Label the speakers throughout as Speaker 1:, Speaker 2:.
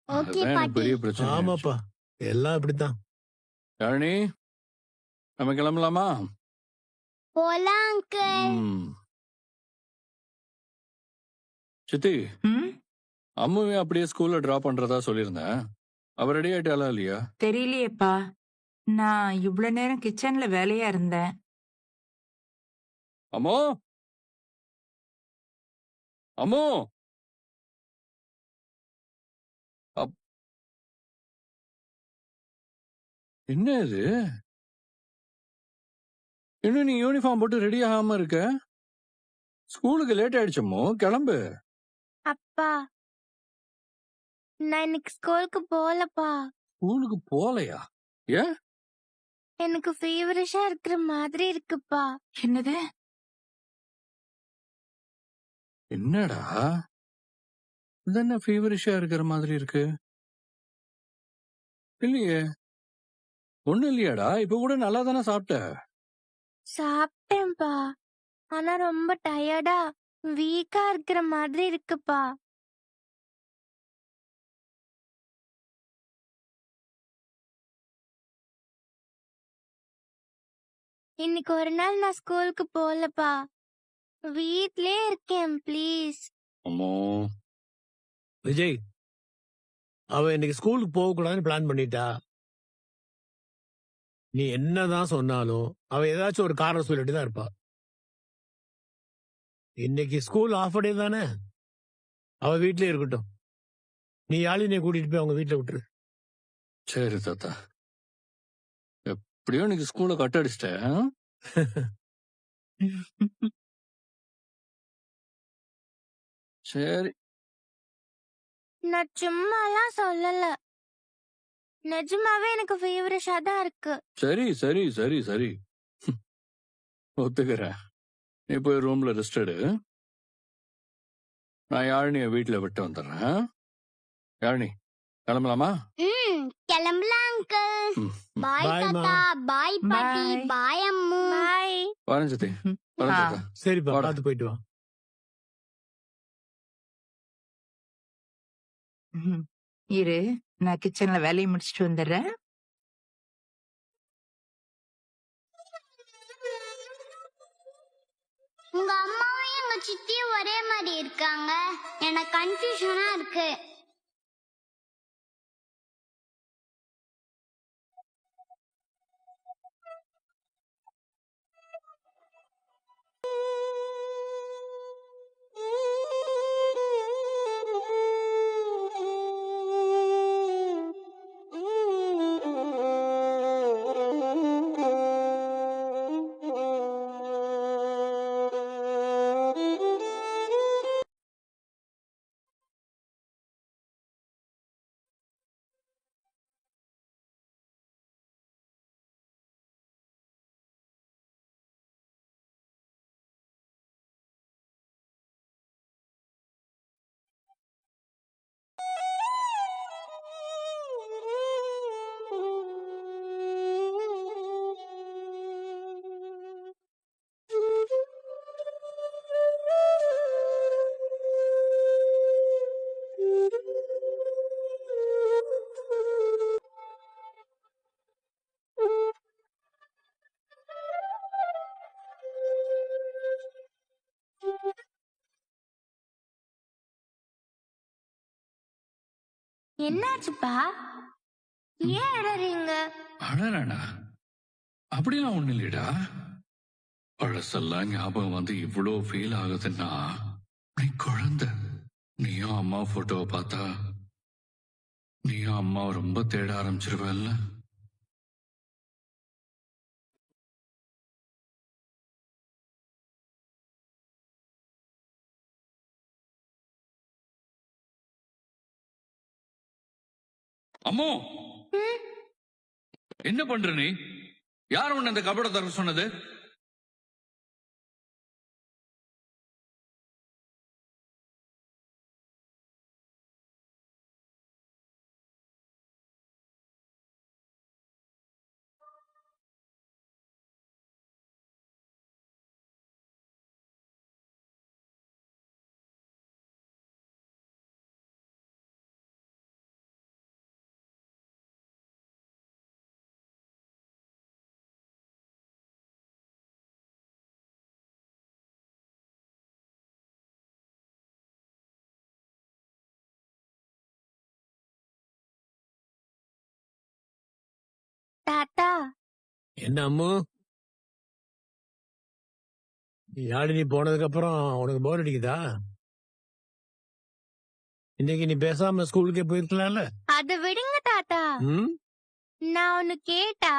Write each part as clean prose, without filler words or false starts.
Speaker 1: Okay
Speaker 2: அதுதான் எனக்கு
Speaker 1: பாட்டி.
Speaker 2: பெரிய பிரச்சனையாச்சு.
Speaker 3: ஆமாப்பா, எல்லாம் இப்படித்தான்.
Speaker 2: யாழினி, நம்ம கிளம்பலாமா?
Speaker 1: போலாம் அங்கிள்.
Speaker 2: ம். சித்தி,
Speaker 4: ம்
Speaker 2: அம்முவையும் அப்படியே ஸ்கூல்ல டிராப் பண்றதா சொல்லியிருந்தேன். அவ ரெடி ஆயிட்டாளா இல்லையா?
Speaker 4: தெரியலையேப்பா. நான் இவ்வளவு நேரம் கிச்சன்ல வேலையா இருந்தேன்.
Speaker 2: அம்மோ, அம்மோ, அப்- என்ன இது? இன்னும் நீ யூனிஃபார்ம் போட்டு ரெடி ஆகாம இருக்க? ஸ்கூலுக்கு லேட் ஆயிடுச்சம்மோ, கிளம்பு.
Speaker 1: அப்பா, நான் இன்னைக்கு ஸ்கூலுக்கு போகலப்பா.
Speaker 2: ஸ்கூலுக்கு போலையா? ஏன்?
Speaker 1: எனக்கு ஃபீவரிஷா இருக்கிற மாதிரி இருக்குப்பா.
Speaker 4: என்னது?
Speaker 2: என்னடா இது, என்ன ஃபீவரிஷா இருக்கிற மாதிரி இருக்கு? இல்லையே, ஒண்ணும் இல்லையாடா? இப்ப கூட நல்லா தானே சாப்பிட்ட.
Speaker 1: சாப்பிட்டேன்ப்பா. ஆனா ரொம்ப டயர்டா வீக்கா இருக்கிற மாதிரி இருக்குப்பா. இன்னைக்கு ஒரு நாள் நான் ஸ்கூலுக்கு போகலப்பா. வீட்லயே இருக்கேன் ப்ளீஸ்.
Speaker 2: அம்மோ,
Speaker 3: விஜய், அவ இன்னைக்கு ஸ்கூலுக்கு போக கூடாதுன்னு பிளான் பண்ணிட்டா. நீ என்னதான் சொன்னாலும் அவ ஏதாச்சும் ஒரு காரணம் சொல்லிட்டு தான் இருப்பா. இன்னைக்கு ஸ்கூல் ஆஃப் டே தானே, அவ வீட்லயே இருக்கட்டும். நீ யாழினியை கூட்டிட்டு போய் அவங்க வீட்டுல விட்டுரு.
Speaker 2: சரி தாத்தா. எப்படியோ இன்னைக்கு ஸ்கூலை கட் அடிச்சிட்டேன். சரி,
Speaker 1: நான் சும்மாலாம் சொல்லல. நிஜமாவே எனக்கு ஃபீவரிஷா தான் இருக்கு.
Speaker 2: சரி, சரி, சரி, சரி. ஒத்துக்கிறேன். நீ போய் ரூம்ல ரெஸ்ட் எடு. நான் யாழினிய வீட்டுல விட்டு வந்துடுறேன். யாழினி, கிளம்பலாமா?
Speaker 1: கிளம்பலாம் அங்கிள்.
Speaker 2: ம், ம்.
Speaker 1: பாய்
Speaker 3: Bye,
Speaker 1: தாத்தா, பாய் பாட்டி,
Speaker 4: Bye.
Speaker 1: பாய் அம்மு. பாய்.
Speaker 2: வரேன் சித்தி, வரேன்
Speaker 4: ஆ.
Speaker 2: தாத்தா.
Speaker 3: சரிப்பா,
Speaker 2: வாடா.
Speaker 3: பார்த்து போயிட்டு வா.
Speaker 4: ம். இரு, நான் கிச்சன்ல வேலையை முடிச்சிட்டு வந்துடுறேன்.
Speaker 1: உங்க அம்மாவும் எங்க சித்தியும் ஒரே மாதிரி இருக்காங்க. எனக்கு கன்ஃபியூஷனா இருக்கு. என்னாச்சுப்பா? ஏன் அழறீங்க?
Speaker 2: அழறானா? அப்படிலாம் ஒண்ணு இல்லையடா. பழசெல்லாம் ஞாபகம் வந்து இவ்வளோ ஃபீல் ஆகுதுன்னா, நீ குழந்தை. நீயும் அம்மா போட்டோவை பார்த்தா நீயும் அம்மாவை ரொம்ப தேட ஆரம்பிச்சிருவல்ல. அம்மோ, என்ன பண்ற நீ? யார் உன்னை இந்த கபட தர சொன்னது?
Speaker 1: தாத்தா
Speaker 3: என்ன அம்மு, யாழினி போனதுக்கு அப்புறம் உனக்கு போர் அடிக்குதா? இன்னைக்கு நீ பேசாம ஸ்கூலுக்கே போயிருக்கலாம்ல.
Speaker 1: அத விடுங்க தாத்தா.
Speaker 3: ம்?
Speaker 1: நான் ஒன்னு கேட்டா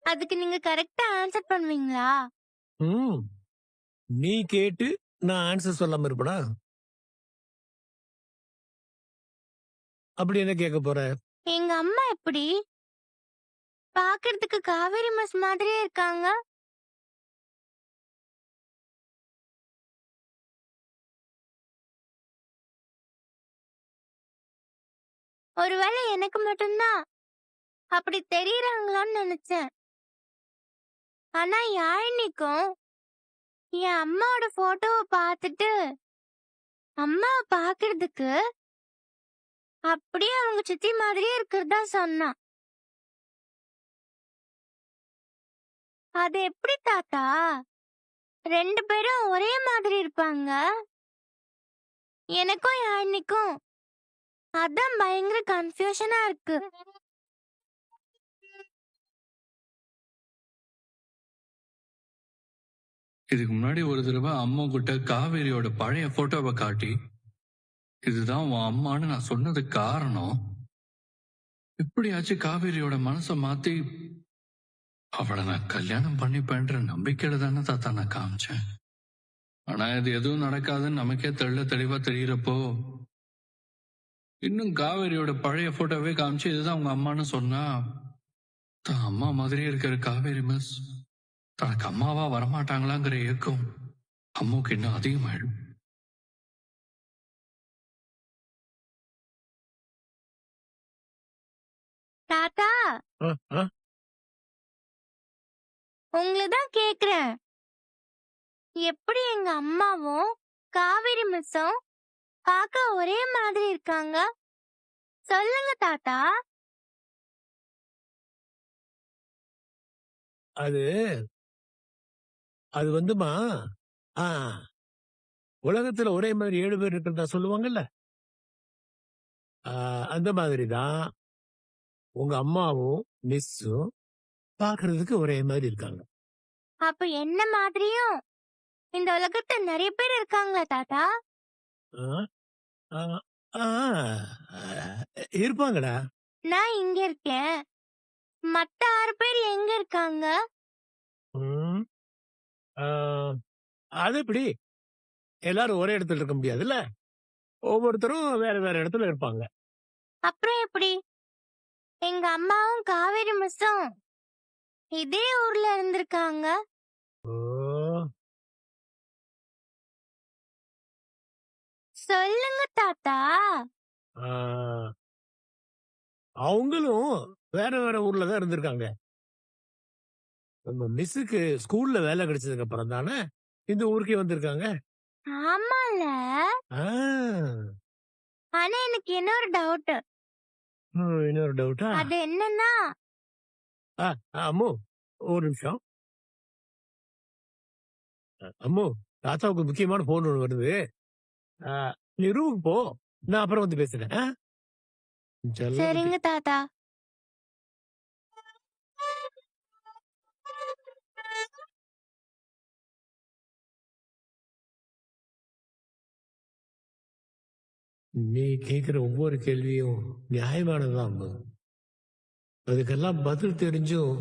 Speaker 1: அதுக்கு நீங்க கரெக்டா ஆன்சர் பண்ணுவீங்களா?
Speaker 3: ம். நீ கேட்டு நான் ஆன்சர் சொல்லாம இருப்பனா? அப்படி என்ன கேட்க போற?
Speaker 1: எங்க அம்மா எப்படி பாக்குறதுக்கு காவேரி மிஸ் மாதிரியே இருக்காங்க? ஒருவேளை எனக்கு மட்டும்தான் அப்படி தெரியறாங்களான்னு நினைச்சேன். ஆனா யாழினிக்கும் என் அம்மாவோட போட்டோவை பார்த்துட்டு அம்மாவை பாக்குறதுக்கு அப்படியே அவங்க சித்தி மாதிரியே இருக்கிறதா சொன்னா. அது எப்படி தாத்தா 2 பேரும் ஒரே மாதிரி இருப்பாங்க? எனக்கும் யாழினிக்கும் அதான் பயங்கர கன்ஃபியூஷனா இருக்கு.
Speaker 2: இதுக்கு முன்னாடி ஒரு தடவை அம்மா கிட்ட காவேரியோட பழைய போட்டோவை காட்டி இதுதான் உன் அம்மான்னு நான் சொன்னதுக்கு காரணம் எப்படியாச்சும் காவேரியோட மனசை மாத்தி அவளை நான் கல்யாணம் பண்ணிப்பேன்ற நம்பிக்கையில தானே தாத்தா நான் காமிச்சேன். ஆனா இது எதுவும் நடக்காதுன்னு நமக்கே தெளிவா தெரியறப்போ இன்னும் காவேரியோட பழைய போட்டோவே காமிச்சு இதுதான் உங்க அம்மான்னு சொன்னா தான் அம்மா மாதிரியே இருக்கிற காவேரி மிஸ் தனக்கு அம்மாவா வரமாட்டாங்களாங்கிற ஏக்கம் அம்மாவுக்கு இன்னும் அதிகமாயிடும்.
Speaker 1: தாத்தா
Speaker 3: ஆ, ஆ.
Speaker 1: உங்களதான் கேக்குறேன். எப்படி எங்க அம்மாவும் காவேரி மிஸ்ஸும் பார்க்க ஒரே மாதிரி இருக்காங்க? சொல்லுங்க தாத்தா.
Speaker 3: அது அது வந்துமா, ஆ, உலகத்துல ஒரே மாதிரி 7 பேர் இருக்கிறதா சொல்லுவாங்கல்ல, ஆ, அந்த மாதிரிதான் உங்க அம்மாவும் மிஸ்ஸும் பாக்குறதுக்கு ஒரே மாதிரி இருக்காங்க.
Speaker 1: அப்ப என்ன மாதிரியும் இந்த உலகத்துல நிறைய பேர் இருக்காங்களா தாத்தா?
Speaker 3: ஆ, ஆ, ஆ, இருப்பாங்கடா.
Speaker 1: நான் இங்க இருக்கேன். மத்த 6 பேர் எங்க இருக்காங்க?
Speaker 3: ம், ஆ, அது எப்படி எல்லாரும் ஒரே இடத்துல இருக்க முடியாதுல்ல, ஒவ்வொருத்தரும் வேற வேற இடத்துல இருப்பாங்க.
Speaker 1: அப்புறம் எப்படி எங்க அம்மாவும் காவேரி மிஸ்ஸும் இதே ஊர்ல இருந்திருக்காங்க?
Speaker 3: ஓ,
Speaker 1: சொல்லுங்க தாத்தா.
Speaker 3: ஆ, அவங்களும் வேற வேற ஊர்ல தான் இருந்திருக்காங்க. நம்ம மிஸ்ஸுக்கு ஸ்கூல்ல வேலை கிடைச்சதுக்கு அப்புறம் தானே இந்த ஊருக்கே வந்திருக்காங்க.
Speaker 1: ஆமால.
Speaker 3: ஆ,
Speaker 1: ஆனா எனக்கு இன்னொரு டவுட்.
Speaker 3: இன்னொரு டவுட்டா?
Speaker 1: அது என்னன்னா
Speaker 3: அம்மு, ஒரு நிமிஷம். அம்மு, தாத்தாவுக்கு முக்கியமான போன் ஒண்ணு வருது. ஆ, நீ ரூமுக்கு போ, நான் அப்புறம் வந்து பேசுறேன். செல்லம் குட்டி.
Speaker 1: சரிங்க தாத்தா.
Speaker 3: நீ கேக்குற ஒவ்வொரு கேள்வியும் நியாயமானதுதான் அம்மு. அதுக்கெல்லாம் பதில் தெரிஞ்சும்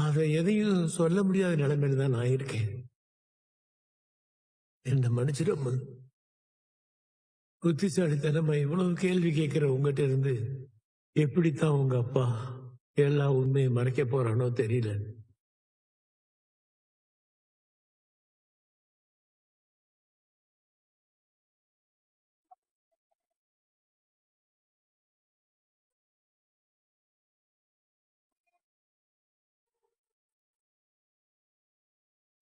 Speaker 3: அதை எதையும் சொல்ல முடியாத நிலைமையில தான் நான் இருக்கேன். என்ன மன்னிச்சிடு அம்மு. புத்திசாலித்தனமா இவ்வளவு கேள்வி கேட்கிற உங்ககிட்ட இருந்து எப்படித்தான் உங்க அப்பா எல்லா உண்மையை மறைக்க போறானோ தெரியல.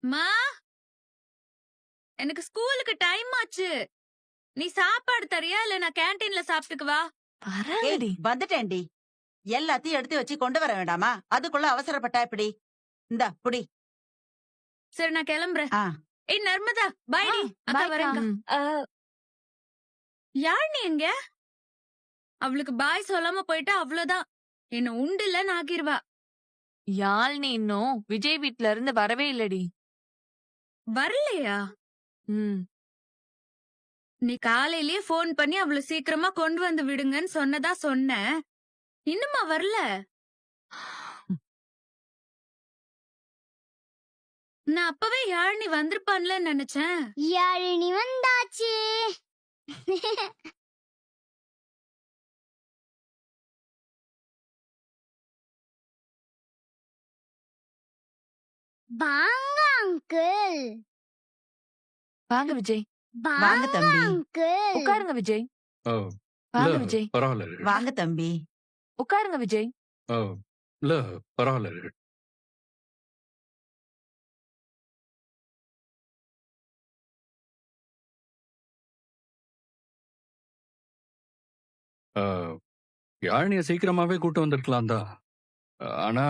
Speaker 5: மா, எனக்கு ஸ்கூலுக்கு டைம் ஆச்சு. நீ சாப்பாடு தரியா இல்ல நான் கேண்டீன்ல சாப்பிட்டுக்குவா?
Speaker 6: ஏய், வந்துட்டேன்டி. எல்லாத்தையும் எடுத்து வச்சு கொண்டு வர வேண்டாமா? அதுக்குள்ள அவசரப்பட்டா எப்படி? இந்தா புடி.
Speaker 5: சரி நான் கிளம்புறேன்.
Speaker 6: ஆ.
Speaker 5: ஏய் நர்மதா, பாய்டி. அக்கா
Speaker 1: bye
Speaker 5: வரேங்க.
Speaker 1: அக்கா.
Speaker 5: யார் நீ எங்க? அவளுக்கு பாய் சொல்லாம போயிட்டா அவ்வளவுதான். என்ன உண்டுல நாக்கிருவா. யாழ்னி இன்னும் விஜய் வீட்ல இருந்து வரவே இல்லடி.
Speaker 7: வரலையா?
Speaker 5: ம்.
Speaker 7: நீ காலையிலேயே ஃபோன் பண்ணி அவள சீக்கிரமா கொண்டு வந்து விடுங்கன்னு சொன்னதா சொன்ன. இன்னுமா வரல? நான் அப்பவே யாழினி வந்திருப்பான்ல நினைச்சேன்.
Speaker 1: யாழினி வந்தாச்சு. வாங்க அங்கிள்.
Speaker 5: வாங்க விஜய்.
Speaker 6: வாங்க தம்பி.
Speaker 1: அங்கிள்.
Speaker 5: உட்காருங்க விஜய்.
Speaker 2: ஓ
Speaker 5: வாங்க
Speaker 2: இல்ல
Speaker 5: விஜய்.
Speaker 2: பரவாயில்ல இரு.
Speaker 6: வாங்க தம்பி.
Speaker 5: உட்காருங்க விஜய்.
Speaker 2: ஓ இல்ல பரவாயில்ல இரு. யாழினிய சீக்கிரமாவே கூட்டு வந்திருக்கலாம் தான். ஆனா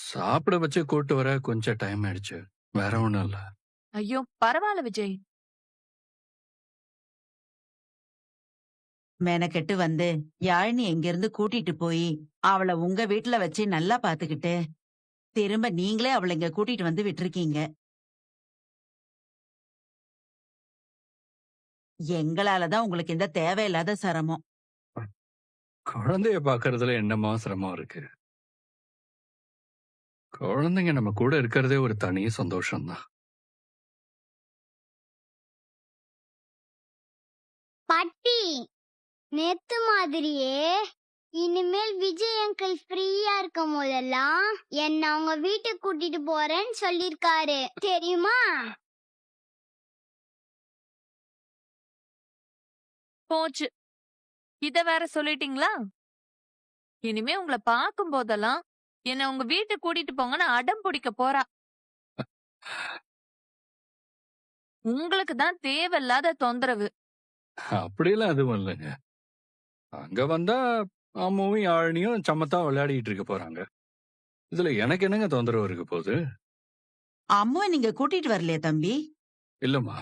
Speaker 2: சாப்பிட வச்சு கூட்டு வர கொஞ்சம் டைம் ஆயிடுச்சு. வேற ஒண்ணும் இல்ல.
Speaker 5: ஐயோ பரவாயில்ல விஜய்.
Speaker 6: மெனக்கெட்டு வந்து யாழினி எங்கிருந்து கூட்டிட்டு போய் அவளை உங்க வீட்டுல வச்சு நல்லா பாத்துக்கிட்டு திரும்ப நீங்களே அவளை இங்க கூட்டிட்டு வந்து விட்டுருக்கீங்க. எங்களாலதான் உங்களுக்கு இந்த தேவையில்லாத சிரமம்.
Speaker 2: குழந்தைய பாக்குறதுல என்னமா சிரமம் இருக்கு? குழந்தைங்க நம்ம கூட இருக்கிறதே ஒரு தனி சந்தோஷம் தான்.
Speaker 1: பாட்டி, நேத்து மாதிரியே இனிமேல் விஜய் அங்கிள் ஃப்ரீயா இருக்கும் போதெல்லாம் என்ன அவங்க வீட்டுக்கு கூட்டிட்டு போறேன்னு சொல்லிருக்காரு தெரியுமா?
Speaker 5: போச்சு. இத வேற சொல்லிட்டீங்களா? இனிமே உங்களை பார்க்கும் போதெல்லாம் என்ன உங்க வீட்டுக்கு கூட்டிட்டு போங்கன்னு அடம் பிடிக்க போறா. உங்களுக்கு தான் தேவையில்லாத தொந்தரவு.
Speaker 2: அப்படியெல்லாம் எதுவும் இல்லைங்க. அங்க வந்தா அம்மாவும் யாழினியும் சமத்தா விளையாடிட்டு இருக்க போறாங்க. இதுல எனக்கு என்னங்க தொந்தரவு இருக்க போகுது?
Speaker 6: அம்மா நீங்க கூட்டிட்டு வரலையா தம்பி?
Speaker 2: இல்லம்மா.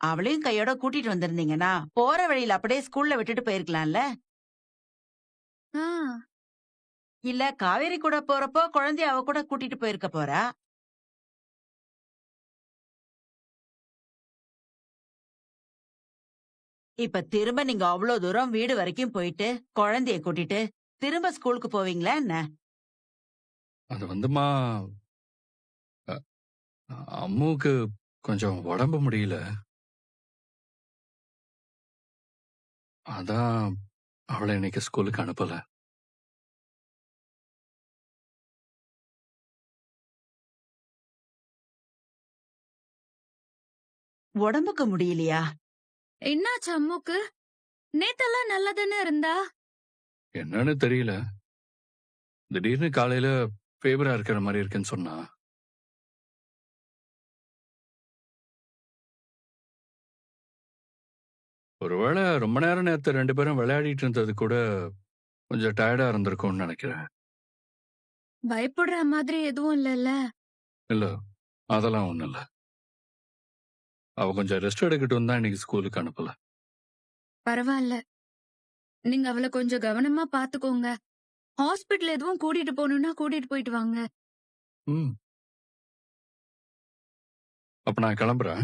Speaker 6: அவளையும் கையோட கூட்டிட்டு வந்திருந்தீங்கன்னா போற வழியில அப்படியே ஸ்கூல்ல விட்டுட்டு போயிருக்கலாம்ல.
Speaker 7: ஆ,
Speaker 6: இல்ல காவேரி கூட போறப்போ குழந்தைய அவ கூட கூட்டிட்டு போயிருக்க போறா. இப்ப திரும்ப நீங்க அவ்வளவு தூரம் வீடு வரைக்கும் போயிட்டு குழந்தைய கூட்டிட்டு திரும்ப ஸ்கூலுக்கு போவீங்களா என்ன?
Speaker 2: அது வந்துமா அம்முவுக்கு கொஞ்சம் உடம்பு முடியல. அதான் அவளை இன்னைக்கு ஸ்கூலுக்கு அனுப்பல.
Speaker 6: உடம்புக்கு முடியலையா?
Speaker 7: என்னாச்சு அம்முக்கு? நேத்தெல்லாம் நல்லா தானே இருந்தா.
Speaker 2: என்னன்னு தெரியல. திடீர்னு காலையில ஃபீவரா இருக்கிற மாதிரி இருக்குன்னு சொன்னா. ஒருவேளை ரொம்ப நேரம் நேத்து 2 பேரும் விளையாடிட்டு இருந்தது கூட கொஞ்சம் டயர்டா இருந்திருக்கும்னு நினைக்கிறேன்.
Speaker 7: பயப்படுற மாதிரி எதுவும் இல்லல்ல?
Speaker 2: இல்ல, அதெல்லாம் ஒண்ணும் இல்ல. அவ கொஞ்சம் ரெஸ்ட் எடுக்கட்டும் தான் இன்னைக்கு ஸ்கூலுக்கு அனுப்பல.
Speaker 7: பரவாயில்ல. நீங்க அவளை கொஞ்சம் கவனமா பாத்துக்கோங்க. ஹாஸ்பிடல் எதுவும் கூட்டிட்டு போகணும்னா கூட்டிட்டு போயிட்டு வாங்க.
Speaker 2: ம். அப்ப நான் கிளம்புறேன்.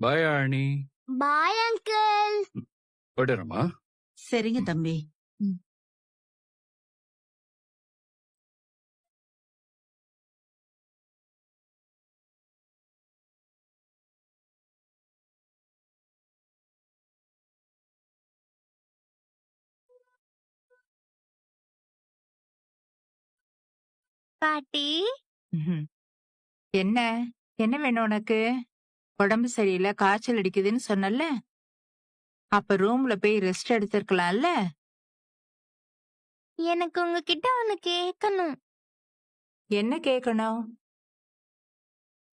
Speaker 2: பாய் ஆணி.
Speaker 1: Bye uncle.
Speaker 2: போயிடுறேம்மா.
Speaker 6: சரிங்க தம்பி.
Speaker 1: பாட்டி,
Speaker 4: ம்ஹும். என்ன என்ன வேணும் உனக்கு? உடம்பு சரியில்லை, காய்ச்சல் அடிக்குதுன்னு சொன்னல. அப்ப ரூம்ல போய் ரெஸ்ட் எடுத்திருக்கலாம்ல.
Speaker 1: எனக்கு உங்ககிட்ட ஒண்ணு கேட்கணும்.
Speaker 4: என்ன கேட்கணும்?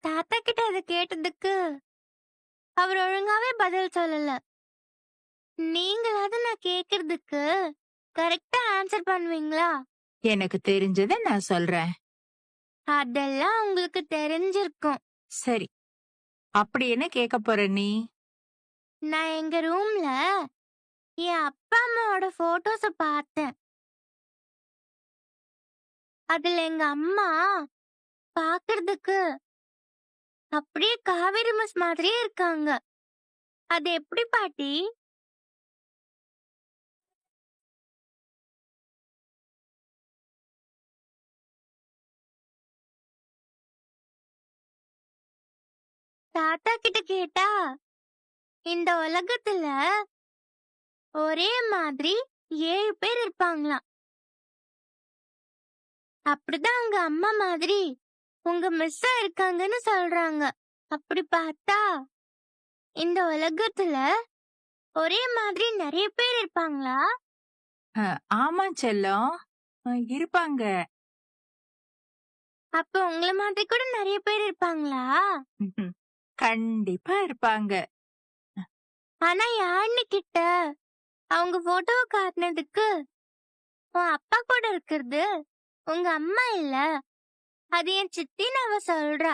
Speaker 1: தாத்தா கிட்ட அதை கேட்டதுக்கு அவர் ஒழுங்காவே பதில் சொல்லல. நீங்களாவது நான் கேக்குறதுக்கு கரெக்டா ஆன்சர் பண்ணுவீங்களா?
Speaker 4: எனக்கு தெரிஞ்சதை நான் சொல்றேன்.
Speaker 1: அதெல்லாம் உங்களுக்கு தெரிஞ்சிருக்கும்.
Speaker 4: சரி, அப்படி என்ன கேட்க போற நீ?
Speaker 1: நான் எங்க ரூம்ல என் அப்பா அம்மாவோட போட்டோஸ பார்த்தேன். அதுல எங்க அம்மா பாக்குறதுக்கு அப்படியே காவேரி மிஸ் மாதிரியே இருக்காங்க. அது எப்படி பாட்டி? தாத்தா கிட்ட கேட்டா இந்த உலகத்துல ஒரே மாதிரி 7 பேர் இருப்பாங்களாம். அப்படிதான் உங்க அம்மா மாதிரி உங்க மிஸ்ஸா இருக்காங்கன்னு சொல்றாங்க. அப்படி பார்த்தா இந்த உலகத்துல ஒரே மாதிரி நிறைய பேர் இருப்பாங்களா?
Speaker 4: ஆமா செல்லம், இருப்பாங்க.
Speaker 1: அப்ப உங்கள மாதிரி கூட நிறைய பேர் இருப்பாங்களா?
Speaker 4: கண்டிப்பா இருப்பாங்க.
Speaker 1: ஆனா யாழ்னி கிட்ட அவங்க போட்டோ காட்டினதுக்கு உன் அப்பா கூட இருக்கிறது உங்க அம்மா இல்ல, அது என் சித்தின்னு அவ சொல்றா.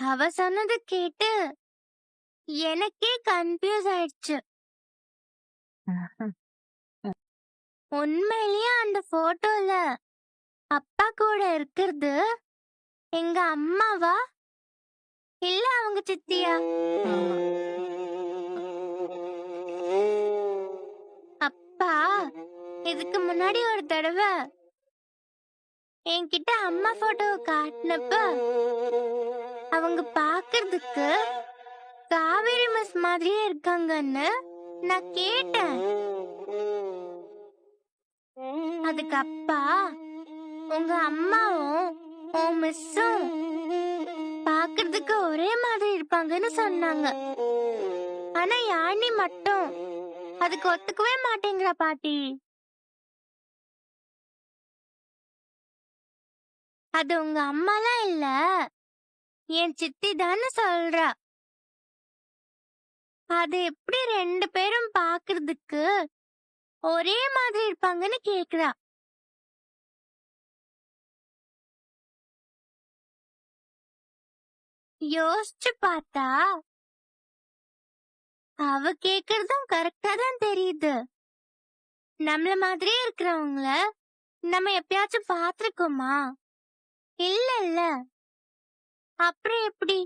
Speaker 1: அவ சொன்னது கேட்டு எனக்கே கன்ஃபியூஸ் ஆயிடுச்சு. உண்மையிலேயே அந்த போட்டோல அப்பா கூட இருக்கிறது எங்க அம்மாவா இல்ல அவங்க சித்தியா? அப்பா இதுக்கு முன்னாடி ஒரு தடவை என்கிட்ட அம்மா போட்டோ காட்டினப்ப அவங்க பாக்குறதுக்கு காவேரி மிஸ் மாதிரியே இருக்காங்கன்னு நான் கேட்டேன். அதுக்கு அப்பா உங்க அம்மாவும் உன் மிஸ்ஸும் பாக்குறதுக்கு ஒரே மாதிரி இருப்பாங்கன்னு சொன்னாங்க. ஆனா யாழ்னி மட்டும் அதுக்கு ஒத்துக்கவே மாட்டேங்கிறா பாட்டி. அது உங்க அம்மாலாம் இல்ல, என் சித்தி தான்னு சொல்றா. அது எப்படி 2 பேரும் பாக்குறதுக்கு ஒரே மாதிரி இருப்பாங்கன்னு கேக்குறா. யோசிச்சு பார்த்தா அவ கேக்குறதும் கரெக்டா தான் தெரியுது. நம்மள மாதிரியே இருக்கிறவங்கள நம்ம எப்பயாச்சும் பாத்திருக்கோமா? இல்ல. அப்புறம் எப்படி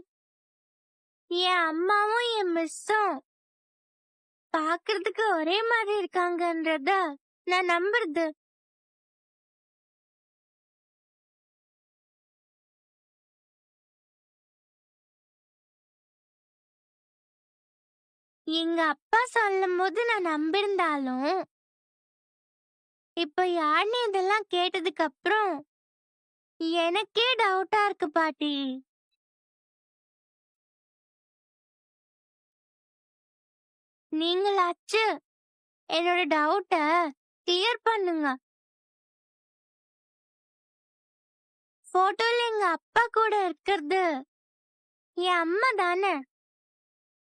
Speaker 1: என் அம்மாவும் என் மிஸ்ஸும் பாக்குறதுக்கு ஒரே மாதிரி இருக்காங்கன்றத நான் நம்புறது? எங்க அப்பா சொல்லும் போது நான் நம்பியிருந்தாலும் இப்ப யாழ்னி இதெல்லாம் கேட்டதுக்கு அப்புறம் எனக்கே டவுட்டா இருக்கு பாட்டி. நீங்களாச்சு என்னோட டவுட்ட கிளியர் பண்ணுங்க. போட்டோல எங்க அப்பா கூட இருக்கிறது என் அம்மா தானே?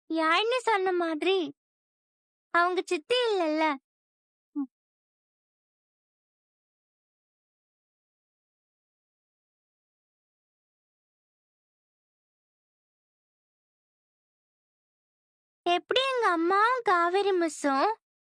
Speaker 1: யாழ்னி சொன்ன மாதிரி அவங்க சித்தி இல்லல்ல. எப்படி எங்க அம்மாவும் காவேரி மிஸ்ஸும்